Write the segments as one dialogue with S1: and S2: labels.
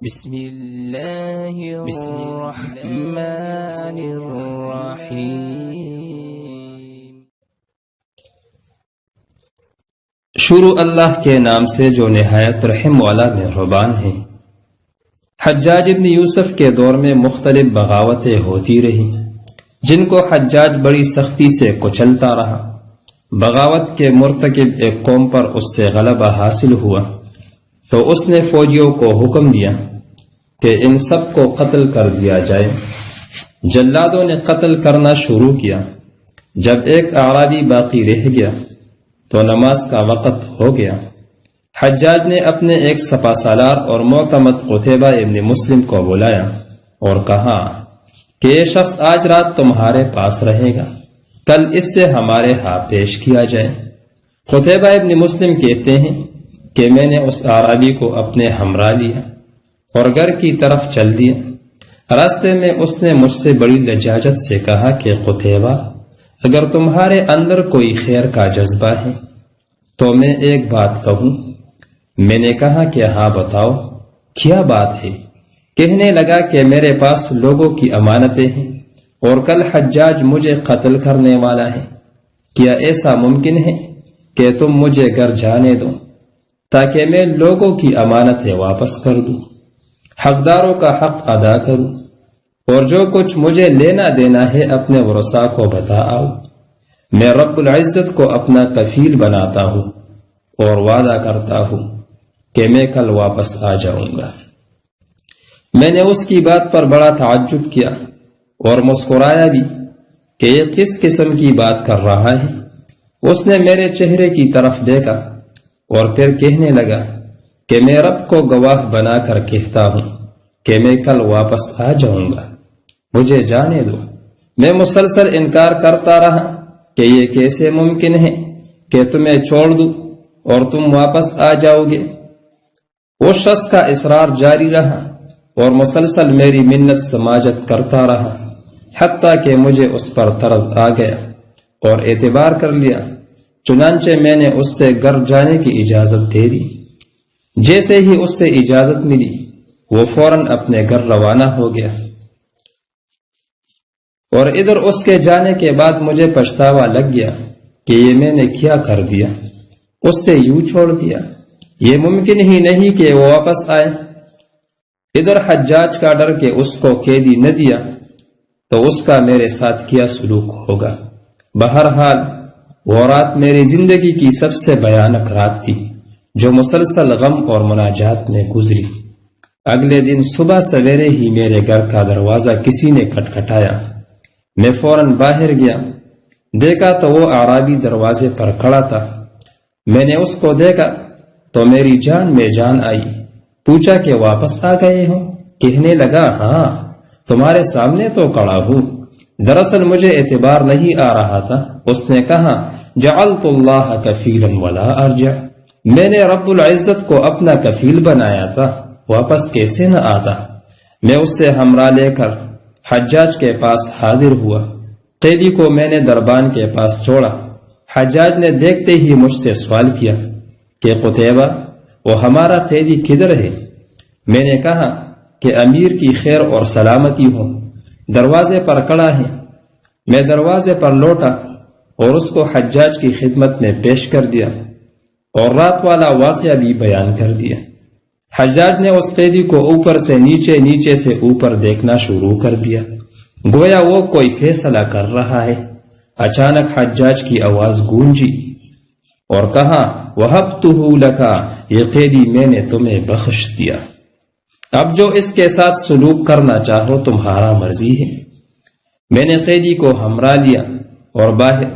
S1: بسم اللہ الرحمن الرحیم۔
S2: شروع اللہ کے نام سے جو نہایت رحم والا مہربان ہے۔ حجاج ابن یوسف کے دور میں مختلف بغاوتیں ہوتی رہیں جن کو حجاج بڑی سختی سے کچلتا رہا۔ بغاوت کے مرتکب ایک قوم پر اس سے غلبہ حاصل ہوا تو اس نے فوجیوں کو حکم دیا کہ ان سب کو قتل کر دیا جائے۔ جلادوں نے قتل کرنا شروع کیا۔ جب ایک اعرابی باقی رہ گیا تو نماز کا وقت ہو گیا۔ حجاج نے اپنے ایک سپہ سالار اور معتمد قتیبہ ابن مسلم کو بلایا اور کہا کہ یہ شخص آج رات تمہارے پاس رہے گا، کل اس سے ہمارے ہاں پیش کیا جائے۔ قتیبہ ابن مسلم کہتے ہیں کہ میں نے اس اعرابی کو اپنے ہمراہ لیا اور گھر کی طرف چل دیا۔ راستے میں اس نے مجھ سے بڑی لجاجت سے کہا کہ قتیبہ، اگر تمہارے اندر کوئی خیر کا جذبہ ہے تو میں ایک بات کہوں۔ میں نے کہا کہ ہاں بتاؤ، کیا بات ہے؟ کہنے لگا کہ میرے پاس لوگوں کی امانتیں ہیں اور کل حجاج مجھے قتل کرنے والا ہے۔ کیا ایسا ممکن ہے کہ تم مجھے گھر جانے دو تاکہ میں لوگوں کی امانتیں واپس کر دوں، حقداروں کا حق ادا کروں، اور جو کچھ مجھے لینا دینا ہے اپنے ورثاء کو بتا آؤ۔ میں رب العزت کو اپنا کفیل بناتا ہوں اور وعدہ کرتا ہوں کہ میں کل واپس آ جاؤں گا۔ میں نے اس کی بات پر بڑا تعجب کیا اور مسکرایا بھی کہ یہ کس قسم کی بات کر رہا ہے۔ اس نے میرے چہرے کی طرف دیکھا اور پھر کہنے لگا کہ میں رب کو گواہ بنا کر کہتا ہوں کہ میں کل واپس آ جاؤں گا، مجھے جانے دو۔ میں مسلسل انکار کرتا رہا کہ یہ کیسے ممکن ہے کہ تمہیں چھوڑ دوں اور تم واپس آ جاؤ گے۔ اس شخص کا اصرار جاری رہا اور مسلسل میری منت سماجت کرتا رہا، حتیٰ کہ مجھے اس پر طرز آ گیا اور اعتبار کر لیا۔ چنانچہ میں نے اس سے گھر جانے کی اجازت دے دی۔ جیسے ہی اس سے اجازت ملی وہ فوراً اپنے گھر روانہ ہو گیا، اور ادھر اس کے جانے کے بعد مجھے پچھتاوا لگ گیا کہ یہ میں نے کیا کر دیا، اس سے یوں چھوڑ دیا۔ یہ ممکن ہی نہیں کہ وہ واپس آئے۔ ادھر حجاج کا ڈر کہ اس کو قیدی نہ دیا تو اس کا میرے ساتھ کیا سلوک ہوگا۔ بہرحال وہ رات میری زندگی کی سب سے بھیانک رات تھی جو مسلسل غم اور مناجات میں گزری۔ اگلے دن صبح سویرے ہی میرے گھر کا دروازہ کسی نے کھٹکھٹایا۔ میں فوراً باہر گیا، دیکھا تو وہ اعرابی دروازے پر کھڑا تھا۔ میں نے اس کو دیکھا تو میری جان میں جان آئی۔ پوچھا کہ واپس آ گئے ہو؟ کہنے لگا ہاں، تمہارے سامنے تو کھڑا ہوں۔ دراصل مجھے اعتبار نہیں آ رہا تھا۔ اس نے کہا جعلت اللہ کفیلا ولا ارجع، میں نے رب العزت کو اپنا کفیل بنایا تھا، واپس کیسے نہ آتا۔ میں اس سے ہمراہ لے کر حجاج کے پاس حاضر ہوا۔ قیدی کو میں نے دربان کے پاس چھوڑا۔ حجاج نے دیکھتے ہی مجھ سے سوال کیا کہ قتیبہ، وہ ہمارا قیدی کدھر ہے؟ میں نے کہا کہ امیر کی خیر اور سلامتی ہو، دروازے پر کھڑا ہے۔ میں دروازے پر لوٹا اور اس کو حجاج کی خدمت میں پیش کر دیا اور رات والا واقعہ بھی بیان کر دیا۔ حجاج نے اس قیدی کو اوپر سے نیچے، نیچے سے اوپر دیکھنا شروع کر دیا، گویا وہ کوئی فیصلہ کر رہا ہے۔ اچانک حجاج کی آواز گونجی اور کہا وَهَبْتُهُ لَكَ، یہ قیدی میں نے تمہیں بخش دیا، اب جو اس کے ساتھ سلوک کرنا چاہو تمہارا مرضی ہے۔ میں نے قیدی کو ہمراہ لیا اور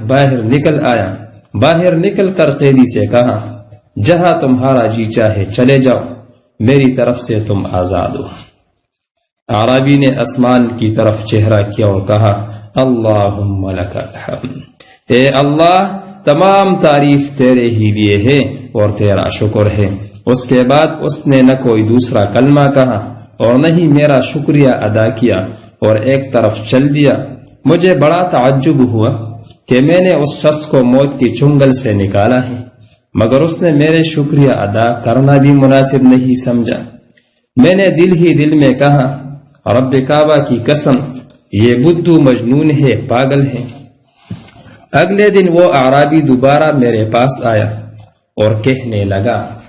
S2: باہر نکل آیا۔ باہر نکل کر قیدی سے کہا جہاں تمہارا جی چاہے چلے جاؤ، میری طرف سے تم آزاد ہو۔ اعرابی نے آسمان کی طرف چہرہ کیا اور کہا اللہم لک الحمد، اے اللہ تمام تعریف تیرے ہی لیے ہے اور تیرا شکر ہے۔ اس کے بعد اس نے نہ کوئی دوسرا کلمہ کہا اور نہ ہی میرا شکریہ ادا کیا اور ایک طرف چل دیا۔ مجھے بڑا تعجب ہوا کہ میں نے اس شخص کو موت کی چنگل سے نکالا ہے، مگر اس نے میرے شکریہ ادا کرنا بھی مناسب نہیں سمجھا۔ میں نے دل ہی دل میں کہا رب کعبہ کی قسم یہ بدھو مجنون ہے، پاگل ہے۔ اگلے دن وہ اعرابی دوبارہ میرے پاس آیا اور کہنے لگا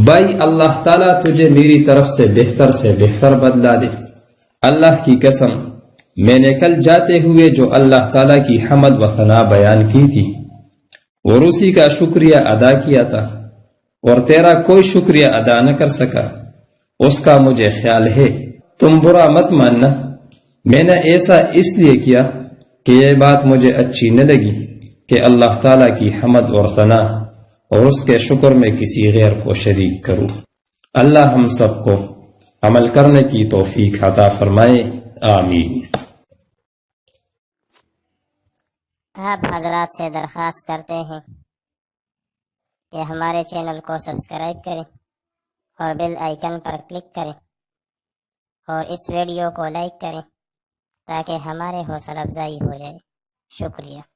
S2: بھائی اللہ تعالیٰ تجھے میری طرف سے بہتر بدلہ دے۔ اللہ کی قسم میں نے کل جاتے ہوئے جو اللہ تعالیٰ کی حمد و ثنا بیان کی تھی اور اسی کا شکریہ ادا کیا تھا اور تیرا کوئی شکریہ ادا نہ کر سکا، اس کا مجھے خیال ہے۔ تم برا مت ماننا، میں نے ایسا اس لیے کیا کہ یہ بات مجھے اچھی نہ لگی کہ اللہ تعالیٰ کی حمد اور ثنا اور اس کے شکر میں کسی غیر کو شریک کروں۔ اللہ ہم سب کو عمل کرنے کی توفیق عطا فرمائے، آمین۔
S3: آپ حضرات سے درخواست کرتے ہیں کہ ہمارے چینل کو سبسکرائب کریں اور بیل آئیکن پر کلک کریں اور اس ویڈیو کو لائک کریں تاکہ ہمارے حوصلہ افزائی ہو جائے۔ شکریہ۔